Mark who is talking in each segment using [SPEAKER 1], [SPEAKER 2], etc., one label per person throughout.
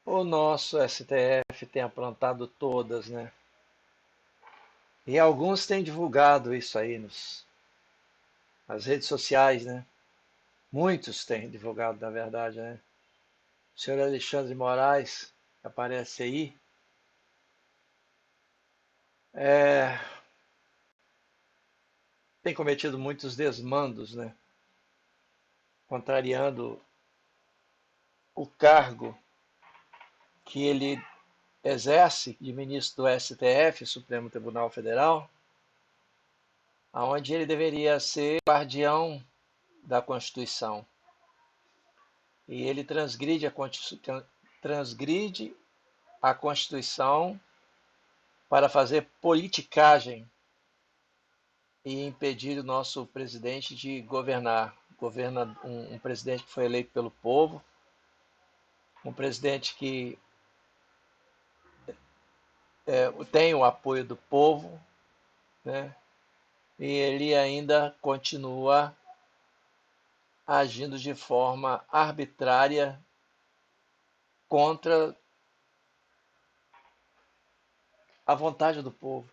[SPEAKER 1] O nosso STF tem aprontado todas, né? E alguns têm divulgado isso aí nas redes sociais, né? Muitos têm divulgado, na verdade, né? O senhor Alexandre de Moraes, que aparece aí, é, tem cometido muitos desmandos, né? Contrariando o cargo que ele exerce de ministro do STF, Supremo Tribunal Federal, aonde ele deveria ser guardião da Constituição. E ele transgride a Constituição para fazer politicagem e impedir o nosso presidente de governar. Governa um presidente que foi eleito pelo povo, um presidente que tem o apoio do povo, né? E ele ainda continua agindo de forma arbitrária contra a vontade do povo.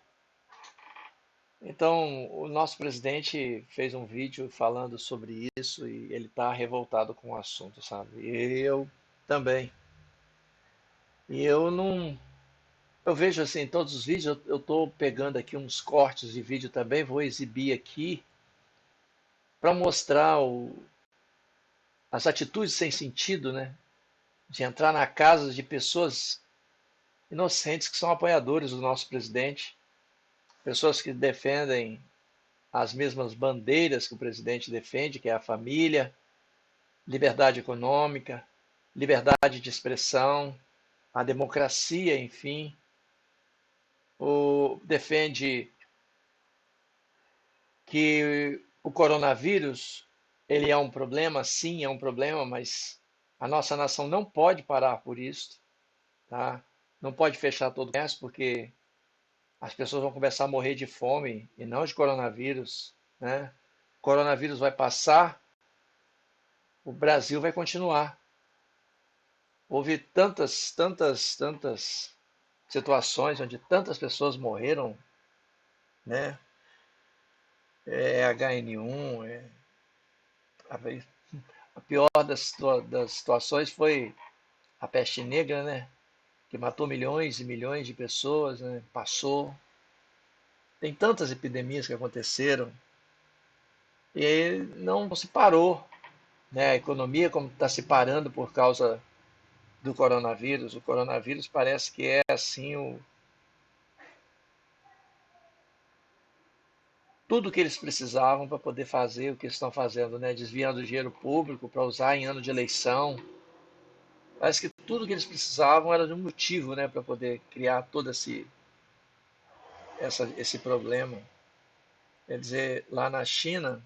[SPEAKER 1] Então, o nosso presidente fez um vídeo falando sobre isso e ele está revoltado com o assunto, sabe? E eu também. E eu não. Eu vejo assim, todos os vídeos, eu estou pegando aqui uns cortes de vídeo também, vou exibir aqui para mostrar as atitudes sem sentido, né? De entrar na casa de pessoas inocentes que são apoiadores do nosso presidente, pessoas que defendem as mesmas bandeiras que o presidente defende, que é a família, liberdade econômica, liberdade de expressão, a democracia, enfim. Defende que o coronavírus ele é um problema, sim, é um problema, mas a nossa nação não pode parar por isso, tá? Não pode fechar todo o comércio, porque as pessoas vão começar a morrer de fome e não de coronavírus, né? O coronavírus vai passar, o Brasil vai continuar. Houve tantas situações onde tantas pessoas morreram, né? HN1, a pior das situações foi a peste negra, né? Que matou milhões e milhões de pessoas, né? Passou. Tem tantas epidemias que aconteceram e não se parou, né? A economia como está se parando por causa do coronavírus. O coronavírus parece que é assim tudo que eles precisavam para poder fazer o que eles estão fazendo, né? Desviando dinheiro público para usar em ano de eleição. Parece que tudo que eles precisavam era de um motivo, né, para poder criar todo esse problema. Quer dizer, lá na China,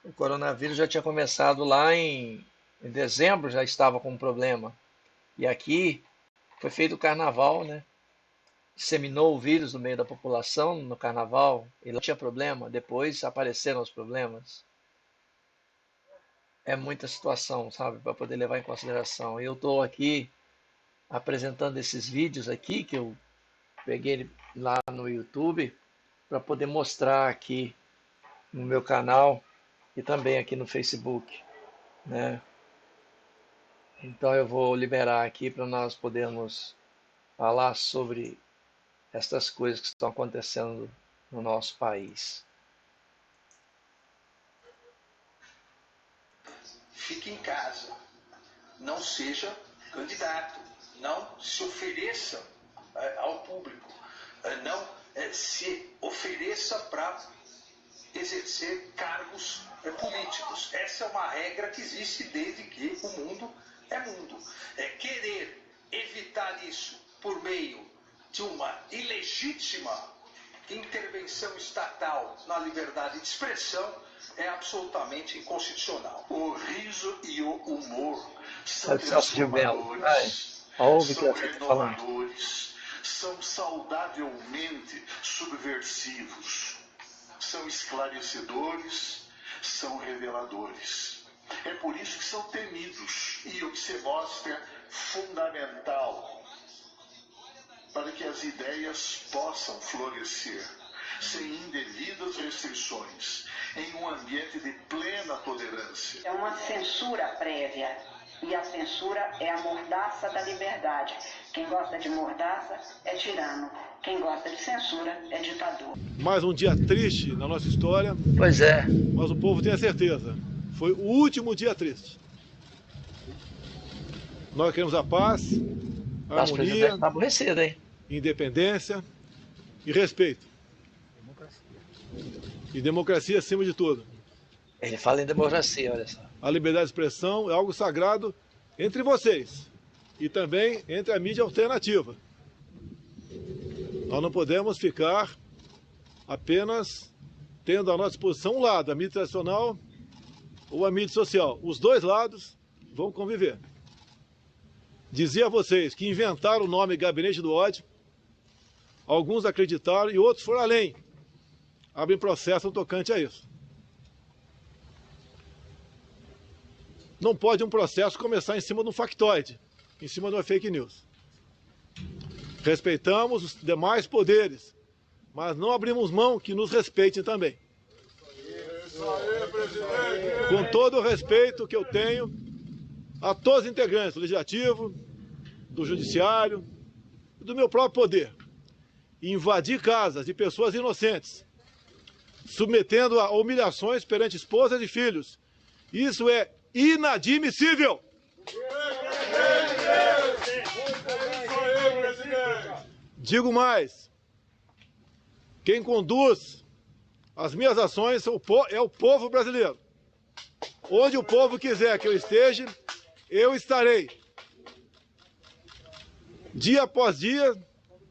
[SPEAKER 1] o coronavírus já tinha começado lá em dezembro, já estava com um problema. E aqui foi feito o carnaval, né? Disseminou o vírus no meio da população no carnaval e não tinha problema. Depois apareceram os problemas. É muita situação, sabe, para poder levar em consideração. Eu estou aqui apresentando esses vídeos aqui que eu peguei lá no YouTube para poder mostrar aqui no meu canal e também aqui no Facebook, né? Então eu vou liberar aqui para nós podermos falar sobre estas coisas que estão acontecendo no nosso país.
[SPEAKER 2] Fique em casa, não seja candidato, não se ofereça ao público, não se ofereça para exercer cargos políticos. Essa é uma regra que existe desde que o mundo é mundo. Querer evitar isso por meio de uma ilegítima intervenção estatal na liberdade de expressão é absolutamente inconstitucional. O riso e o humor são
[SPEAKER 1] Celso de Mello. Ai,
[SPEAKER 2] transformadores,
[SPEAKER 1] ouve o que
[SPEAKER 2] são
[SPEAKER 1] você está falando.
[SPEAKER 2] renovadores, são saudavelmente subversivos, são esclarecedores, são reveladores. É por isso que são temidos e o que se mostra fundamental fundamental para que as ideias possam florescer sem indevidas restrições, em um ambiente de plena tolerância.
[SPEAKER 3] É uma censura prévia, e a censura é a mordaça da liberdade. Quem gosta de mordaça é tirano, quem gosta de censura é ditador.
[SPEAKER 4] Mais um dia triste na nossa história.
[SPEAKER 1] Pois é.
[SPEAKER 4] Mas o povo tem a certeza, foi o último dia triste. Nós queremos a paz, a
[SPEAKER 1] Nosso presidente
[SPEAKER 4] harmonia,
[SPEAKER 1] está aborrecido, hein?
[SPEAKER 4] independência e respeito. E democracia acima de tudo.
[SPEAKER 1] Ele fala em democracia, olha só.
[SPEAKER 4] A liberdade de expressão é algo sagrado entre vocês e também entre a mídia alternativa. Nós não podemos ficar apenas tendo à nossa disposição um lado, a mídia tradicional ou a mídia social. Os dois lados vão conviver. Dizia a vocês que inventaram o nome Gabinete do Ódio, alguns acreditaram e outros foram além. Abrem processo no tocante a isso. Não pode um processo começar em cima de um factoide, em cima de uma fake news. Respeitamos os demais poderes, mas não abrimos mão que nos respeitem também.
[SPEAKER 5] Isso aí, presidente!
[SPEAKER 4] Com todo o respeito que eu tenho a todos os integrantes do Legislativo, do Judiciário e do meu próprio poder, invadir casas de pessoas inocentes, submetendo a humilhações perante esposas e filhos, isso é inadmissível! Digo mais, quem conduz as minhas ações é o povo brasileiro. Onde o povo quiser que eu esteja, eu estarei. Dia após dia,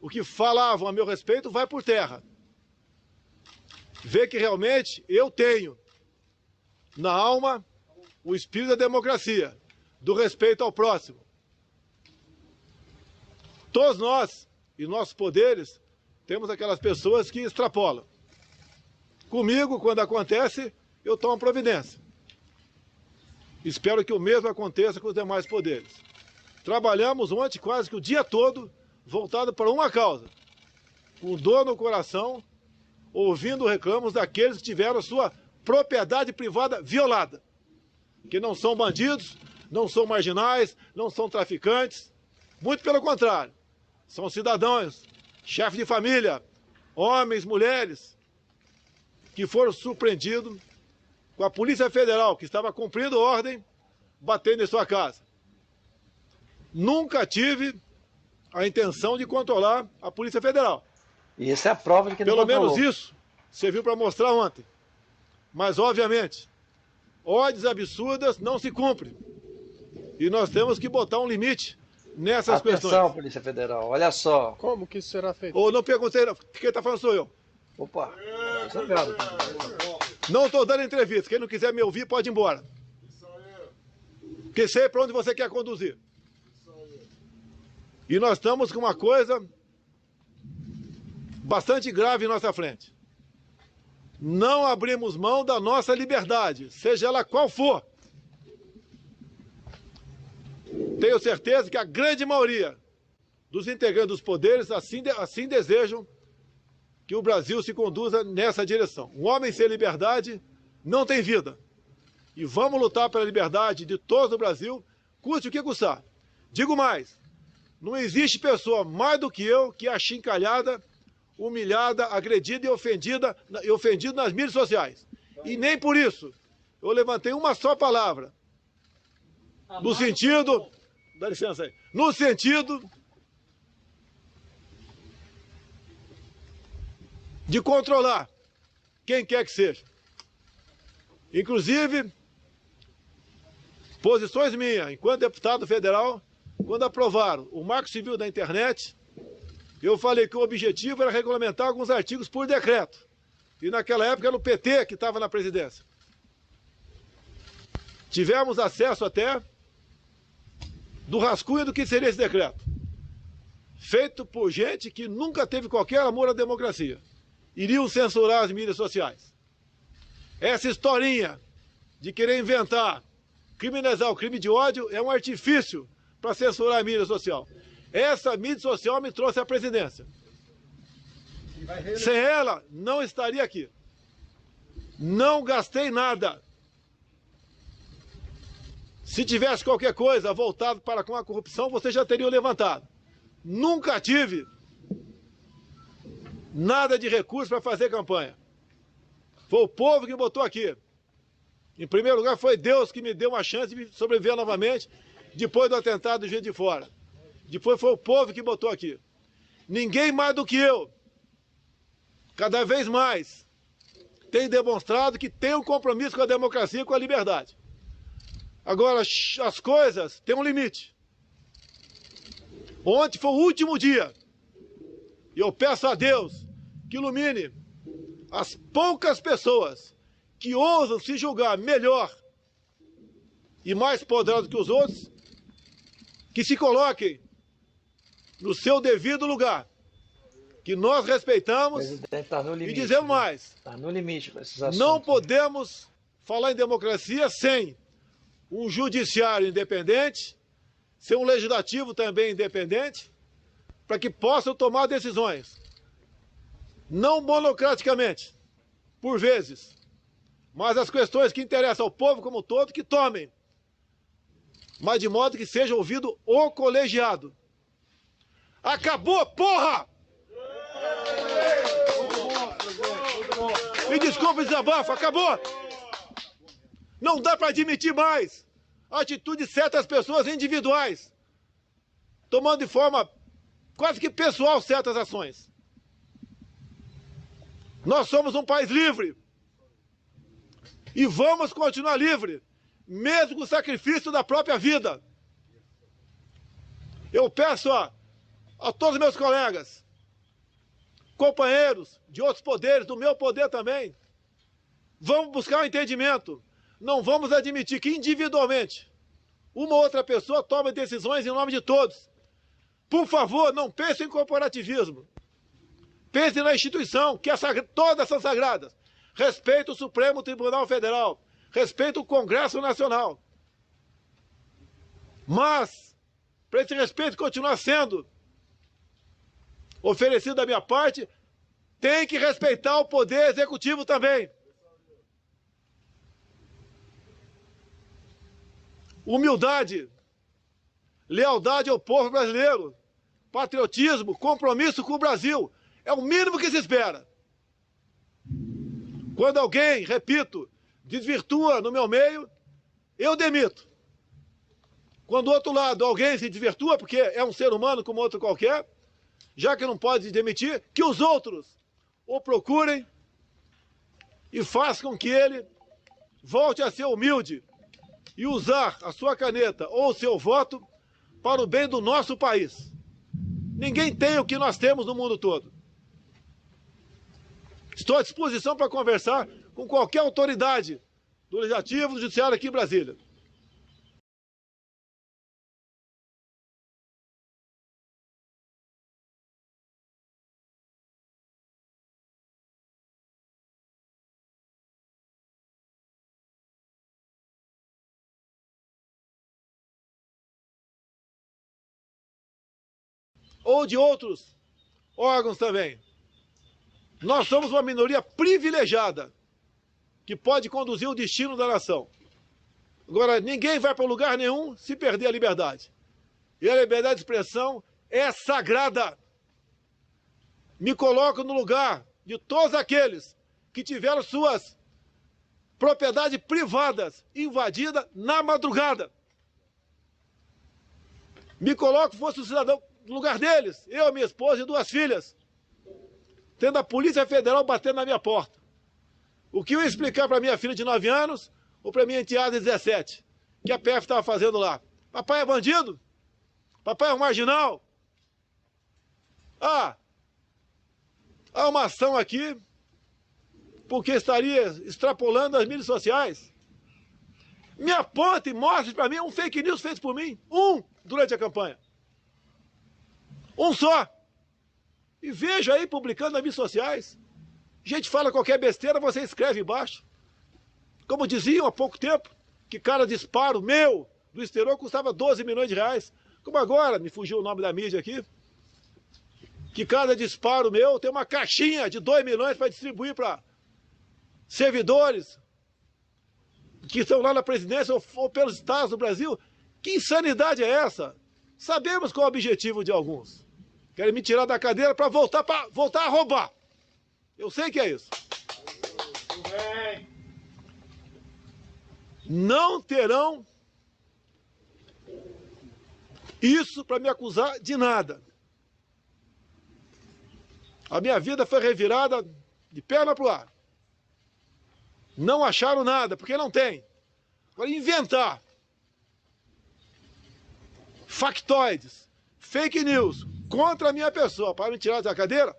[SPEAKER 4] o que falavam a meu respeito vai por terra. Vê que realmente eu tenho na alma o espírito da democracia, do respeito ao próximo. Todos nós e nossos poderes temos aquelas pessoas que extrapolam. Comigo, quando acontece, eu tomo providência. Espero que o mesmo aconteça com os demais poderes. Trabalhamos ontem quase que o dia todo voltado para uma causa, com dor no coração, ouvindo reclamos daqueles que tiveram sua propriedade privada violada, que não são bandidos, não são marginais, não são traficantes, muito pelo contrário, são cidadãos, chefes de família, homens, mulheres, que foram surpreendidos com a Polícia Federal, que estava cumprindo ordem, batendo em sua casa. Nunca tive a intenção de controlar a Polícia Federal.
[SPEAKER 1] E isso é a prova de que não
[SPEAKER 4] Pelo menos
[SPEAKER 1] controlou.
[SPEAKER 4] isso serviu para mostrar ontem. Mas, obviamente, ordens absurdas não se cumprem. E nós temos que botar um limite nessas
[SPEAKER 1] Atenção,
[SPEAKER 4] questões.
[SPEAKER 1] Polícia Federal, olha só.
[SPEAKER 5] Como que isso será feito?
[SPEAKER 4] Ou não perguntei, não. Quem está falando sou eu.
[SPEAKER 1] Opa, tô zangado.
[SPEAKER 4] Não estou dando entrevista. Quem não quiser me ouvir pode ir embora. Porque sei para onde você quer conduzir. E nós estamos com uma coisa bastante grave em nossa frente. Não abrimos mão da nossa liberdade, seja ela qual for. Tenho certeza que a grande maioria dos integrantes dos poderes assim desejam que o Brasil se conduza nessa direção. Um homem sem liberdade não tem vida. E vamos lutar pela liberdade de todos no Brasil, custe o que custar. Digo mais, não existe pessoa mais do que eu que é achincalhada, humilhada, agredida e ofendida nas mídias sociais. E nem por isso eu levantei uma só palavra. No sentido... Dá licença aí. No sentido de controlar quem quer que seja. Inclusive, posições minhas, enquanto deputado federal, quando aprovaram o Marco Civil da Internet, eu falei que o objetivo era regulamentar alguns artigos por decreto. E naquela época era o PT que estava na presidência. Tivemos acesso até do rascunho do que seria esse decreto. Feito por gente que nunca teve qualquer amor à democracia. Iriam censurar as mídias sociais. Essa historinha de querer inventar, criminalizar o crime de ódio é um artifício para censurar a mídia social. Essa mídia social me trouxe à presidência. Sem ela, não estaria aqui. Não gastei nada. Se tivesse qualquer coisa voltado para com a corrupção, vocês já teriam levantado. Nunca tive nada de recurso para fazer campanha. Foi o povo que botou aqui. Em primeiro lugar, foi Deus que me deu uma chance de sobreviver novamente depois do atentado do Juiz de Fora. Depois foi o povo que botou aqui. Ninguém mais do que eu, cada vez mais, tem demonstrado que tem um compromisso com a democracia e com a liberdade. Agora, as coisas têm um limite. Ontem foi o último dia. E eu peço a Deus que ilumine as poucas pessoas que ousam se julgar melhor e mais poderosos que os outros, que se coloquem no seu devido lugar, que nós respeitamos.
[SPEAKER 1] Presidente, tá no limite,
[SPEAKER 4] e dizemos mais.
[SPEAKER 1] Está no limite com esses assuntos.
[SPEAKER 4] Não podemos falar em democracia sem um judiciário independente, sem um legislativo também independente, para que possam tomar decisões. Não monocraticamente, por vezes, mas as questões que interessam ao povo como um todo, que tomem. Mas de modo que seja ouvido o colegiado. Acabou, porra! Me desculpe o desabafo, acabou! Não dá para admitir mais a atitude de certas pessoas individuais, tomando de forma quase que pessoal certas ações. Nós somos um país livre e vamos continuar livre, mesmo com o sacrifício da própria vida. Eu peço a todos os meus colegas, companheiros de outros poderes, do meu poder também, vamos buscar um entendimento. Não vamos admitir que individualmente uma ou outra pessoa tome decisões em nome de todos. Por favor, não pensem em corporativismo. Pensem na instituição, que todas são sagradas. Respeito o Supremo Tribunal Federal. Respeito o Congresso Nacional. Mas, para esse respeito continuar sendo oferecido da minha parte, tem que respeitar o Poder Executivo também. Humildade, lealdade ao povo brasileiro, patriotismo, compromisso com o Brasil, é o mínimo que se espera. Quando alguém, repito, desvirtua no meu meio, eu demito. Quando do outro lado alguém se desvirtua, porque é um ser humano como outro qualquer, já que não pode demitir, que os outros o procurem e façam com que ele volte a ser humilde e usar a sua caneta ou o seu voto para o bem do nosso país. Ninguém tem o que nós temos no mundo todo. Estou à disposição para conversar com qualquer autoridade do Legislativo, do Judiciário aqui em Brasília. Ou de outros órgãos também. Nós somos uma minoria privilegiada que pode conduzir o destino da nação. Agora, ninguém vai para lugar nenhum se perder a liberdade. E a liberdade de expressão é sagrada. Me coloco no lugar de todos aqueles que tiveram suas propriedades privadas invadidas na madrugada. Me coloco, fosse um cidadão, no lugar deles, eu, minha esposa e 2 filhas, tendo a Polícia Federal batendo na minha porta. O que eu ia explicar para minha filha de 9 anos ou para minha enteada de 17, que a PF estava fazendo lá? Papai é bandido? Papai é um marginal? Há uma ação aqui porque estaria extrapolando as mídias sociais. Me aponte e mostre para mim um fake news feito por mim, durante a campanha. Um só. E veja aí, publicando nas mídias sociais. Gente fala qualquer besteira, você escreve embaixo. Como diziam há pouco tempo, que cada disparo meu do exterior custava 12 milhões de reais. Como agora, me fugiu o nome da mídia aqui, que cada disparo meu tem uma caixinha de 2 milhões para distribuir para servidores que estão lá na presidência ou pelos estados do Brasil. Que insanidade é essa? Sabemos qual é o objetivo de alguns. Querem me tirar da cadeira para voltar a roubar. Eu sei que é isso. Não terão isso para me acusar de nada. A minha vida foi revirada de perna para o ar. Não acharam nada, porque não tem. Agora, inventar factoides, fake news contra a minha pessoa para me tirar da cadeira,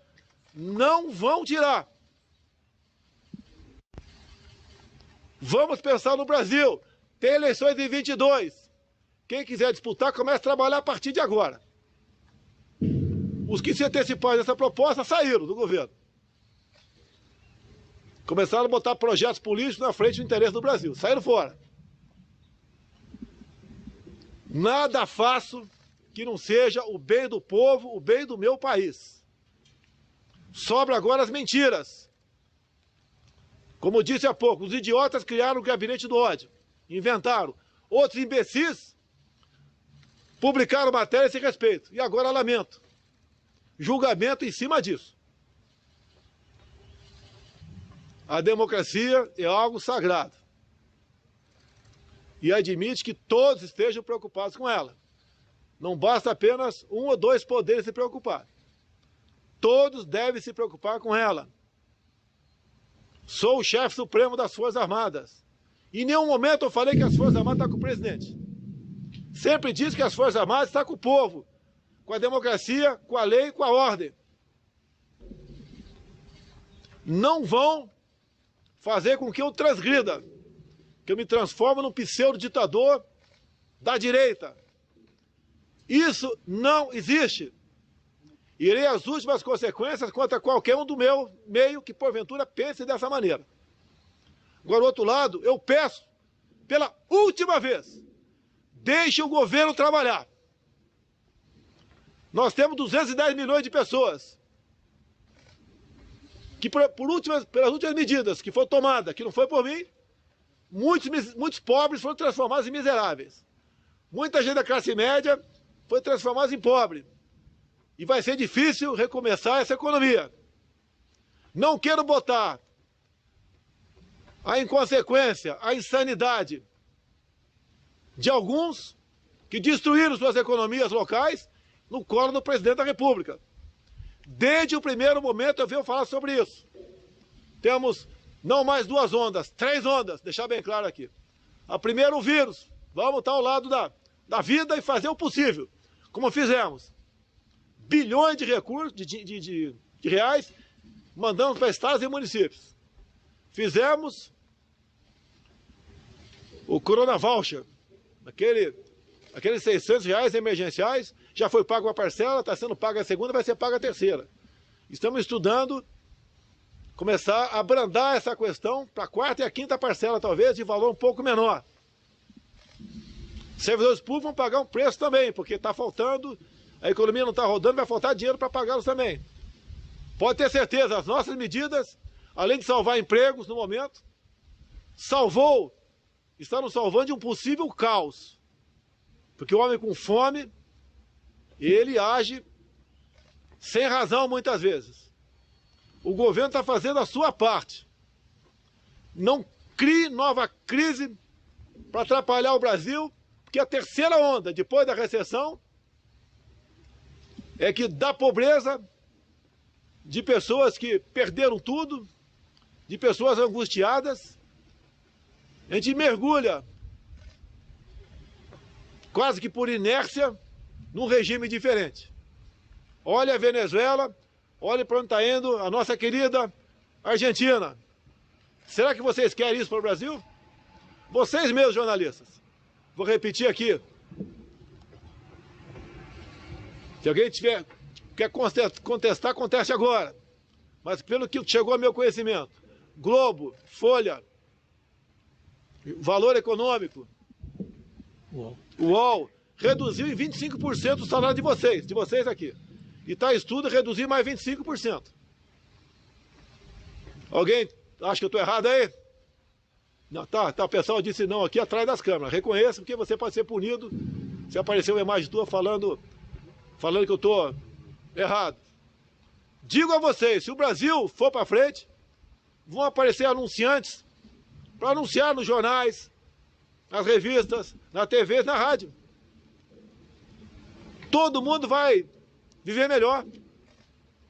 [SPEAKER 4] não vão tirar. Vamos pensar no Brasil. Tem eleições em 22. Quem quiser disputar, começa a trabalhar a partir de agora. Os que se anteciparam dessa proposta saíram do governo. Começaram a botar projetos políticos na frente do interesse do Brasil. Saíram fora. Nada faço que não seja o bem do povo, o bem do meu país. Sobra agora as mentiras. Como disse há pouco, os idiotas criaram o gabinete do ódio. Inventaram. Outros imbecis publicaram matéria a esse respeito. E agora lamento. Julgamento em cima disso. A democracia é algo sagrado. E admite que todos estejam preocupados com ela. Não basta apenas 1 ou 2 poderes se preocupar. Todos devem se preocupar com ela. Sou o chefe supremo das Forças Armadas. Em nenhum momento eu falei que as Forças Armadas estão com o presidente. Sempre disse que as Forças Armadas estão com o povo, com a democracia, com a lei, com a ordem. Não vão fazer com que eu transgrida, que eu me transforme num pseudo-ditador da direita. Isso não existe. Irei às últimas consequências contra qualquer um do meu meio que, porventura, pense dessa maneira. Agora, do outro lado, eu peço, pela última vez, deixe o governo trabalhar. Nós temos 210 milhões de pessoas que, pelas últimas medidas que foram tomadas, que não foi por mim, muitos pobres foram transformados em miseráveis. Muita gente da classe média foi transformada em pobre. E vai ser difícil recomeçar essa economia. Não quero botar a inconsequência, a insanidade de alguns que destruíram suas economias locais no colo do presidente da República. Desde o primeiro momento eu venho falar sobre isso. Temos não mais 2 ondas, 3 ondas, deixar bem claro aqui. A primeira, o vírus. Vamos estar ao lado da vida e fazer o possível, como fizemos. Bilhões de recursos, de reais, mandamos para estados e municípios. Fizemos o Corona Voucher, aqueles 600 reais emergenciais, já foi pago uma parcela, está sendo paga a segunda, vai ser paga a terceira. Estamos estudando começar a abrandar essa questão para a 4ª e a 5ª parcela, talvez, de valor um pouco menor. Servidores públicos vão pagar um preço também, porque está faltando, a economia não está rodando, vai faltar dinheiro para pagá-los também. Pode ter certeza, as nossas medidas, além de salvar empregos no momento, está nos salvando de um possível caos. Porque o homem com fome, ele age sem razão muitas vezes. O governo está fazendo a sua parte. Não crie nova crise para atrapalhar o Brasil, porque a terceira onda, depois da recessão, é que da pobreza, de pessoas que perderam tudo, de pessoas angustiadas, a gente mergulha, quase que por inércia, num regime diferente. Olha a Venezuela, olha para onde está indo a nossa querida Argentina. Será que vocês querem isso para o Brasil? Vocês mesmos, jornalistas. Vou repetir aqui. Se alguém quer contestar, conteste agora. Mas pelo que chegou ao meu conhecimento, Globo, Folha, Valor Econômico, UOL, reduziu em 25% o salário de vocês aqui. E está em estudo reduzir mais 25%. Alguém acha que eu estou errado aí? Não, tá, o pessoal disse não aqui atrás das câmeras. Reconheça, porque você pode ser punido se aparecer uma imagem tua falando que eu estou errado. Digo a vocês, se o Brasil for para frente, vão aparecer anunciantes para anunciar nos jornais, nas revistas, na TV, na rádio. Todo mundo vai viver melhor.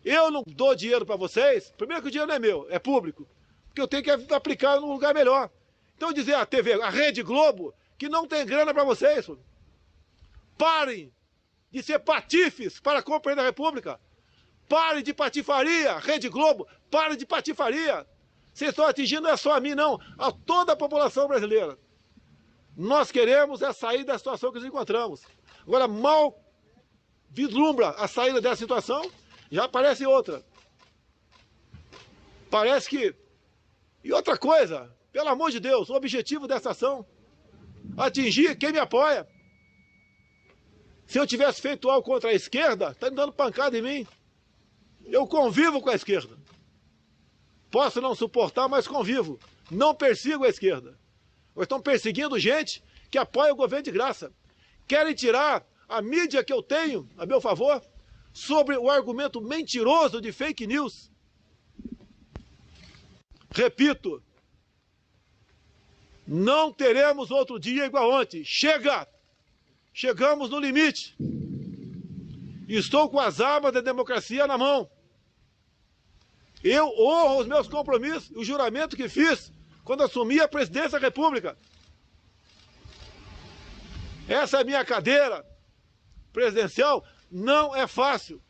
[SPEAKER 4] Eu não dou dinheiro para vocês, primeiro que o dinheiro não é meu, é público, porque eu tenho que aplicar num lugar melhor. Então dizer a TV, a Rede Globo, que não tem grana para vocês, parem de ser patifes para a compra da República. Parem de patifaria, Rede Globo, parem de patifaria. Vocês estão atingindo não é só a mim, não, a toda a população brasileira. Nós queremos é sair da situação que nos encontramos. Agora, mal vislumbra a saída dessa situação, já aparece outra. Parece que... E outra coisa, pelo amor de Deus, o objetivo dessa ação, atingir quem me apoia. Se eu tivesse feito algo contra a esquerda, está me dando pancada em mim. Eu convivo com a esquerda. Posso não suportar, mas convivo. Não persigo a esquerda. Ou estão perseguindo gente que apoia o governo de graça. Querem tirar a mídia que eu tenho a meu favor sobre o argumento mentiroso de fake news. Repito, não teremos outro dia igual ontem. Chega! Chegamos no limite. Estou com as armas da democracia na mão. Eu honro os meus compromissos, o juramento que fiz quando assumi a presidência da República. Essa é a minha cadeira presidencial, não é fácil.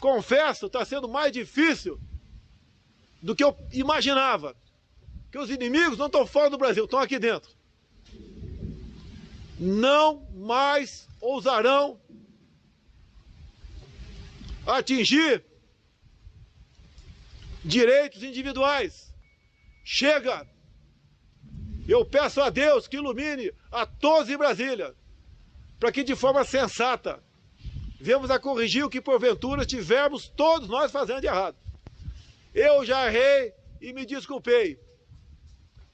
[SPEAKER 4] Confesso, está sendo mais difícil do que eu imaginava. Que os inimigos não estão fora do Brasil, estão aqui dentro. Não mais ousarão atingir direitos individuais. Chega! Eu peço a Deus que ilumine a todos em Brasília, para que de forma sensata venhamos a corrigir o que porventura tivermos todos nós fazendo de errado. Eu já errei e me desculpei.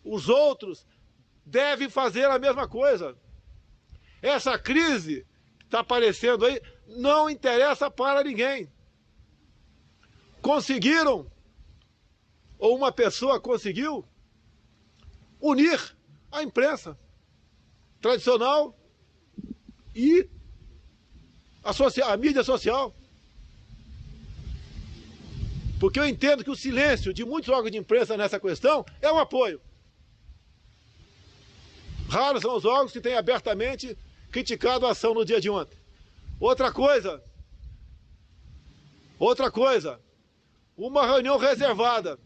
[SPEAKER 4] Os outros devem fazer a mesma coisa. Essa crise que está aparecendo aí não interessa para ninguém. Conseguiram, ou uma pessoa conseguiu, unir a imprensa tradicional e a mídia social. Porque eu entendo que o silêncio de muitos órgãos de imprensa nessa questão é um apoio. Raros são os órgãos que têm abertamente criticado a ação no dia de ontem. Outra coisa, uma reunião reservada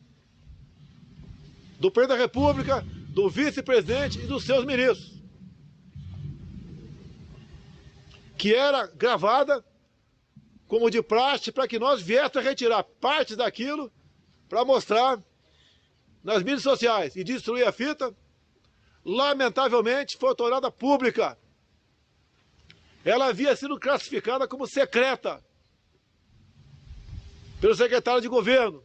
[SPEAKER 4] do presidente da República, do vice-presidente e dos seus ministros, que era gravada como de praxe para que nós viéssemos a retirar partes daquilo para mostrar nas mídias sociais e destruir a fita. Lamentavelmente foi tornada pública. Ela havia sido classificada como secreta pelo secretário de governo.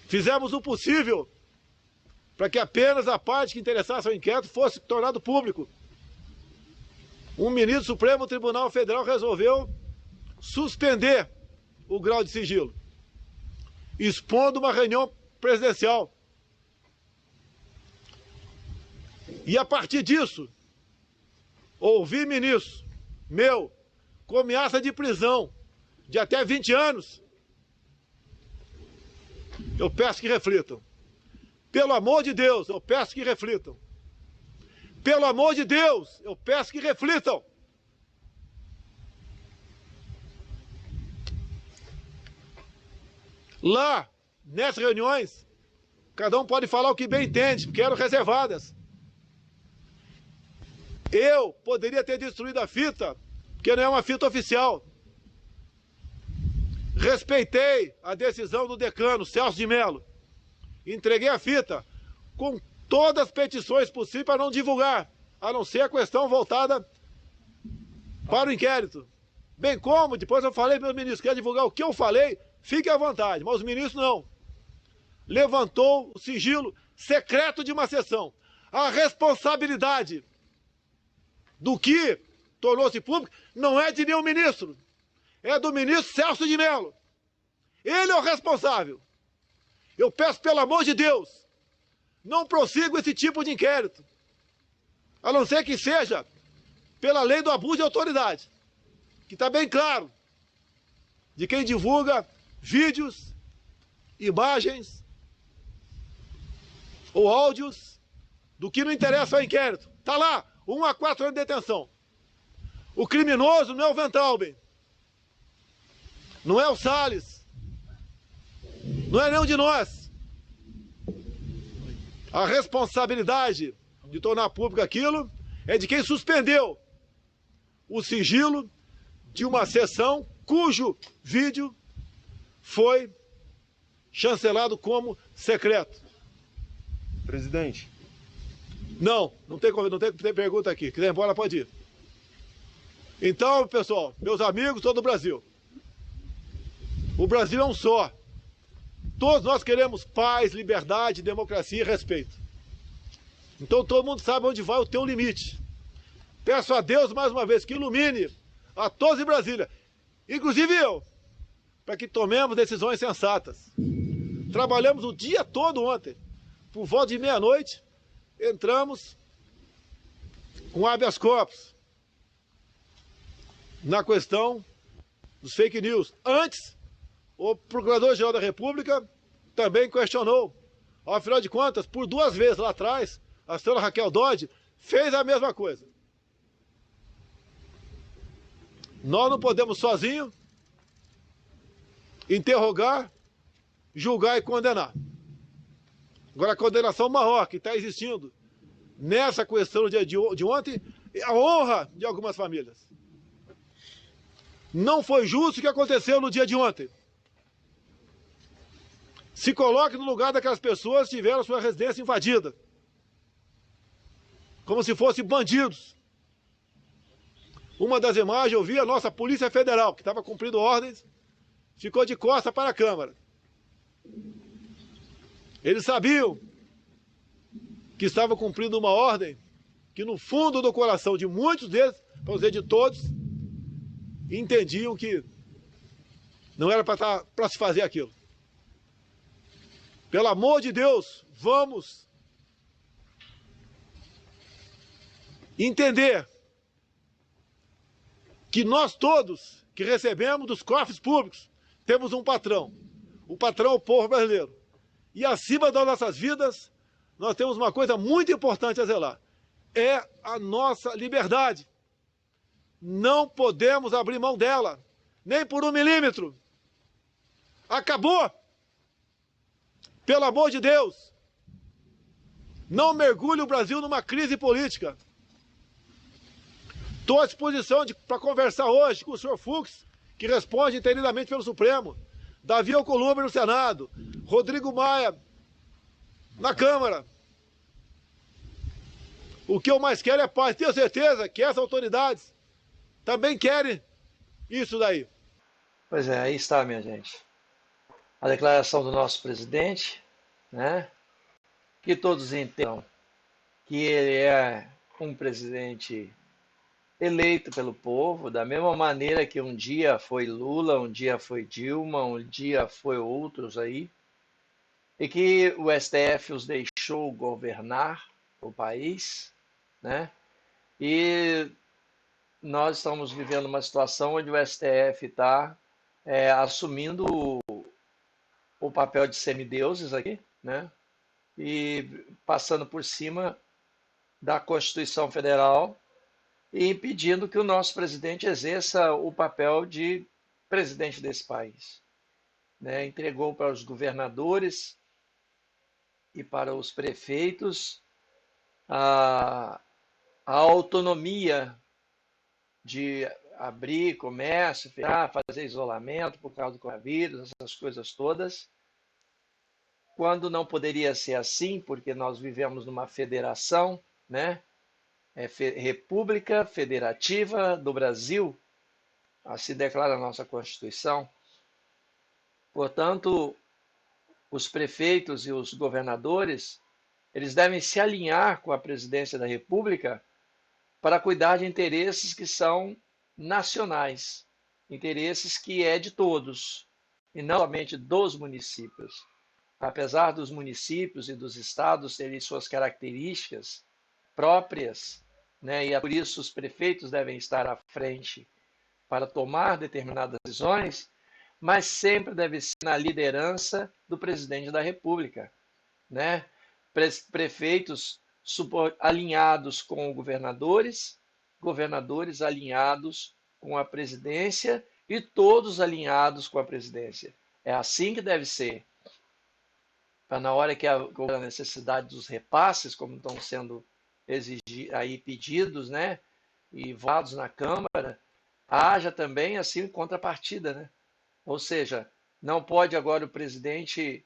[SPEAKER 4] Fizemos o possível para que apenas a parte que interessasse ao inquérito fosse tornado público. Um ministro do Supremo Tribunal Federal resolveu suspender o grau de sigilo, expondo uma reunião presidencial. E a partir disso, ouvi ministro meu com ameaça de prisão de até 20 anos. Eu peço que reflitam. Pelo amor de Deus, eu peço que reflitam. Pelo amor de Deus, eu peço que reflitam. Lá, nessas reuniões, cada um pode falar o que bem entende, porque eram reservadas. Eu poderia ter destruído a fita, porque não é uma fita oficial. Respeitei a decisão do decano, Celso de Mello. Entreguei a fita com todas as petições possíveis para não divulgar. a não ser a questão voltada para o inquérito. Bem como, depois eu falei para os ministros, quer divulgar o que eu falei, fique à vontade, mas os ministros não. Levantou o sigilo secreto de uma sessão. A responsabilidade do que tornou-se público não é de nenhum ministro, é do ministro Celso de Mello. Ele é o responsável. Eu peço, pelo amor de Deus, não prossiga esse tipo de inquérito, a não ser que seja pela lei do abuso de autoridade, que está bem claro, de quem divulga vídeos, imagens ou áudios do que não interessa ao inquérito. Está lá, 1 a 4 anos de detenção. O criminoso não é o Wenthalben, não é o Salles, não é nenhum de nós. A responsabilidade de tornar público aquilo é de quem suspendeu o sigilo de uma sessão cujo vídeo foi chancelado como secreto.
[SPEAKER 5] Presidente.
[SPEAKER 4] Não tem pergunta aqui. Quiser ir embora, pode ir. Então, pessoal, meus amigos, todo o Brasil. O Brasil é um só. Todos nós queremos paz, liberdade, democracia e respeito. Então todo mundo sabe onde vai o teu limite. Peço a Deus mais uma vez que ilumine a todos em Brasília, inclusive eu, para que tomemos decisões sensatas. Trabalhamos o dia todo ontem. Por volta de meia-noite, entramos com habeas corpus na questão dos fake news. Antes, o Procurador-Geral da República também questionou. Afinal de contas, por 2 vezes lá atrás, a senhora Raquel Dodge fez a mesma coisa. Nós não podemos sozinhos interrogar, julgar e condenar. Agora, a condenação maior que está existindo nessa questão no dia de ontem é a honra de algumas famílias. Não foi justo o que aconteceu no dia de ontem. Se coloque no lugar daquelas pessoas que tiveram sua residência invadida, como se fossem bandidos. Uma das imagens eu vi a nossa Polícia Federal, que estava cumprindo ordens, ficou de costas para a Câmara. Eles sabiam que estavam cumprindo uma ordem que no fundo do coração de muitos deles, para dizer de todos, entendiam que não era para se fazer aquilo. Pelo amor de Deus, vamos entender que nós todos que recebemos dos cofres públicos temos um patrão. O patrão é o povo brasileiro. E acima das nossas vidas, nós temos uma coisa muito importante a zelar. É a nossa liberdade. Não podemos abrir mão dela, nem por 1 milímetro. Acabou! Pelo amor de Deus, não mergulhe o Brasil numa crise política. Estou à disposição para conversar hoje com o senhor Fux, que responde inteiramente pelo Supremo, Davi Alcolumbre no Senado, Rodrigo Maia na Câmara. O que eu mais quero é paz. Tenho certeza que essas autoridades também querem isso daí.
[SPEAKER 1] Pois é, aí está, minha gente. A declaração do nosso presidente, né? Que todos entendam que ele é um presidente eleito pelo povo, da mesma maneira que um dia foi Lula, um dia foi Dilma, um dia foi outros aí, e que o STF os deixou governar o país, né? E nós estamos vivendo uma situação onde o STF está assumindo o papel de semideuses aqui, né? E passando por cima da Constituição Federal e impedindo que o nosso presidente exerça o papel de presidente desse país, né? Entregou para os governadores e para os prefeitos a autonomia de abrir comércio, fechar, fazer isolamento por causa do coronavírus, essas coisas todas, quando não poderia ser assim, porque nós vivemos numa federação, né? República Federativa do Brasil, assim declara a nossa Constituição. Portanto, os prefeitos e os governadores, eles devem se alinhar com a presidência da República para cuidar de interesses que são nacionais, interesses que é de todos, e não somente dos municípios. Apesar dos municípios e dos estados terem suas características próprias, né, e é por isso os prefeitos devem estar à frente para tomar determinadas decisões, mas sempre deve ser na liderança do presidente da República, né? Prefeitos alinhados com governadores, governadores alinhados com a presidência e todos alinhados com a presidência. É assim que deve ser. Para na hora que houver a necessidade dos repasses, como estão sendo aí pedidos, né, e votados na Câmara, haja também assim contrapartida, né? Ou seja, não pode agora o presidente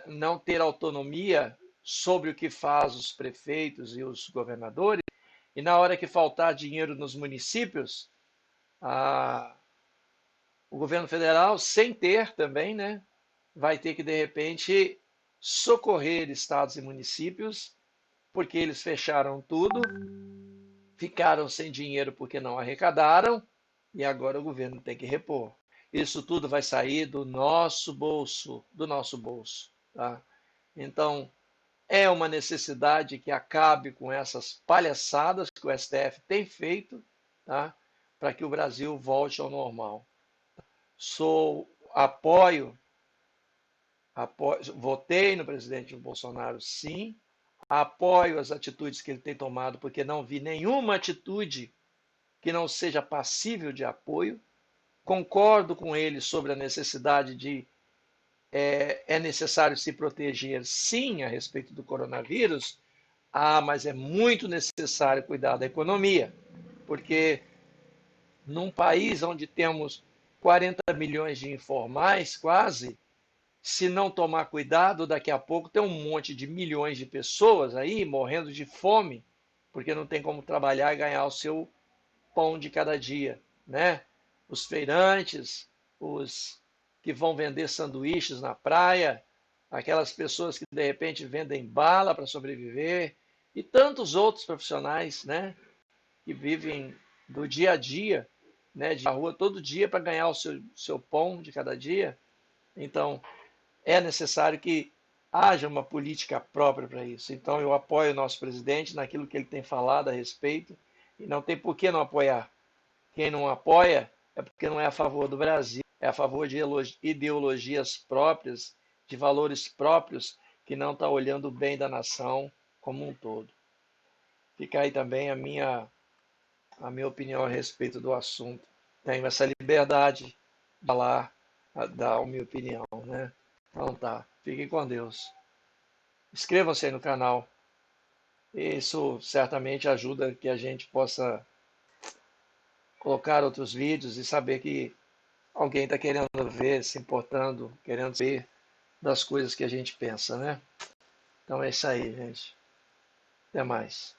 [SPEAKER 1] não ter autonomia sobre o que faz os prefeitos e os governadores, e na hora que faltar dinheiro nos municípios, o governo federal, sem ter também, né, vai ter que, de repente, socorrer estados e municípios, porque eles fecharam tudo, ficaram sem dinheiro porque não arrecadaram, e agora o governo tem que repor. Isso tudo vai sair do nosso bolso, tá? Então, é uma necessidade que acabe com essas palhaçadas que o STF tem feito, tá? Para que o Brasil volte ao normal. Votei no presidente Bolsonaro, sim. Apoio as atitudes que ele tem tomado, porque não vi nenhuma atitude que não seja passível de apoio. Concordo com ele sobre a necessidade de é necessário se proteger, sim, a respeito do coronavírus. Mas é muito necessário cuidar da economia, porque num país onde temos 40 milhões de informais, quase, se não tomar cuidado, daqui a pouco tem um monte de milhões de pessoas aí morrendo de fome, porque não tem como trabalhar e ganhar o seu pão de cada dia, né? Os feirantes, os que vão vender sanduíches na praia, aquelas pessoas que de repente vendem bala para sobreviver, e tantos outros profissionais, né, que vivem do dia a dia, né, de rua todo dia para ganhar o seu pão de cada dia. Então, é necessário que haja uma política própria para isso. Então, eu apoio o nosso presidente naquilo que ele tem falado a respeito, e não tem por que não apoiar. Quem não apoia é porque não é a favor do Brasil, é a favor de ideologias próprias, de valores próprios, que não está olhando o bem da nação como um todo. Fica aí também a minha opinião a respeito do assunto. Tenho essa liberdade de falar, dar a minha opinião, né? Então tá, fiquem com Deus. Inscrevam-se aí no canal. Isso certamente ajuda que a gente possa colocar outros vídeos e saber que alguém está querendo ver, se importando, querendo ver das coisas que a gente pensa, né? Então é isso aí, gente. Até mais.